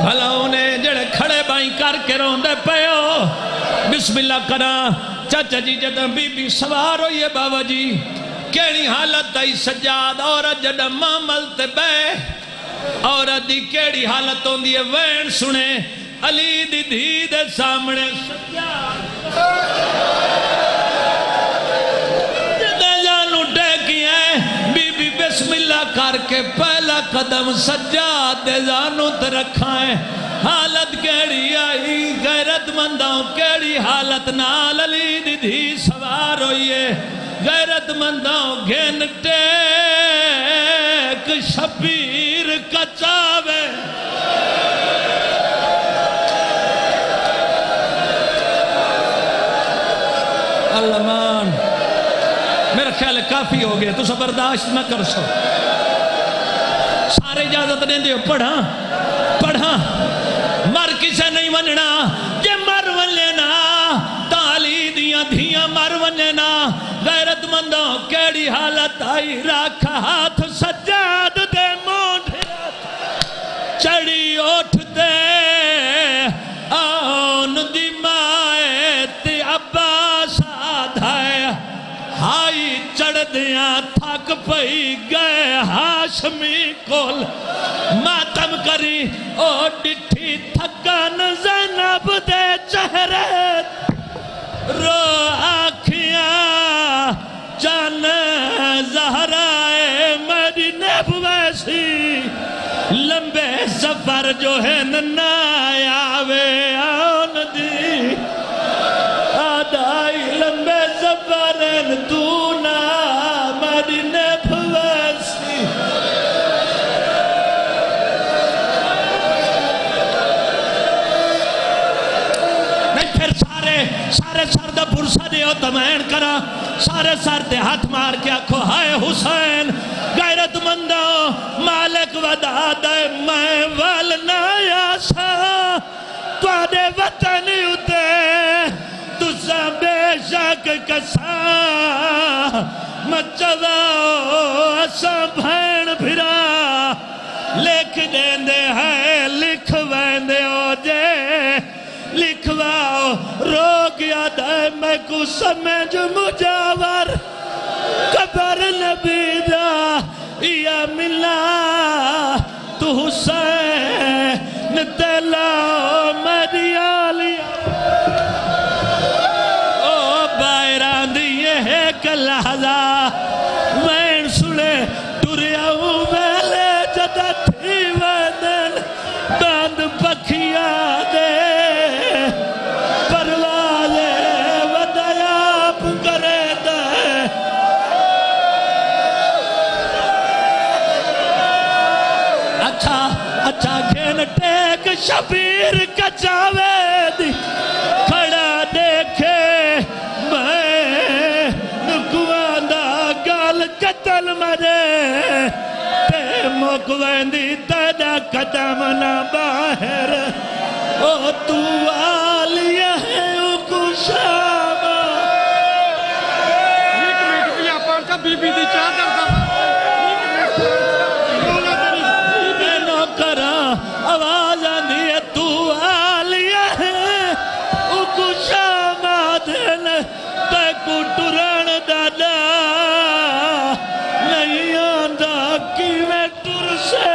بھلا انہیں جڑے کھڑے بائیں کر کے روندے پیو بسم اللہ کرا چاچا جی جدہ بی بی سوار ہوئی ہے بابا جی کیڑی حالت آئی سجاد عورت جدہ معامل تے بے عورت دی کیڑی حالت ہوں دی وین سنے علی دی دھی دے سامنے سجاد جدہ جانو ٹیکی ہے بی بی بسم اللہ کر کے پہلا قدم سجاد دے زانو تے رکھائیں حالت کیڑی آئی غیرت مندوں کیڑی حالت نال علی دی دھی سوار ہوئیے غیرت مندوں گھن ٹیک شبیر کچاوے اللہ مان میرا خیال کافی ہو گیا تو سب برداشت نہ کر سو سارے اجازت دیں دیو پڑھا پڑھا مر کسے نہیں وننا جے مر وننا تالی دیاں دھیاں مر وننا غیرت مندوں کیڑی حالت آئی راکھا ہاتھ سجاد دے مونڈے چڑی اٹھ دے آن دی مائے تے عباس آدھائے ہائی چڑھ دیاں تھک پئی گئے ہاشمی کول ماتم کری او ڈٹھی تھکن زینب دے چہرے رو آکھیاں جان زہرائے میری نیب ویسی لمبے سفر جو ہے ننایاوے آن دی آدھائی لمبے سفر دونا میری نیب ویسی نہیں پھر سارے سر دا برسا دیو تمین کرا سارے سر دے ہاتھ مار کے آکھو ہائے حسین غیرت مندوں مالک ودا دے میں والنا یاسا توڑے وطن اتے تسا بے شک کسا مچواؤ اسا بھین بھرا لکھ دین دے ہے لکھ ویندے ہو جے لکھواؤ رو گیا دے میں کو سمجھ مجاور قبر نبی دا یا ملا تو حسین دلا میری آلیا او بائران دیئے ایک لحظہ وین سلے ٹوریا ہوں ویلے جدہ تھی ویدن باند پکھیا دے اچھا گھن ٹیک شبیر کچاوے دی کھڑا دیکھے میں نکوان دا گال قتل مرے تے مکوین دی تیدا قدم نہ باہر او تو آلیہ ہے او کو شامہ ایک یا پانچا بی بی دی چادر دا آواز آندھی ہے تو آلیہ ہے او کو شامات دادا نہیں آندا کی میں ٹر سے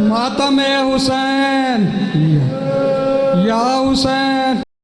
ماتم حسین یا حسین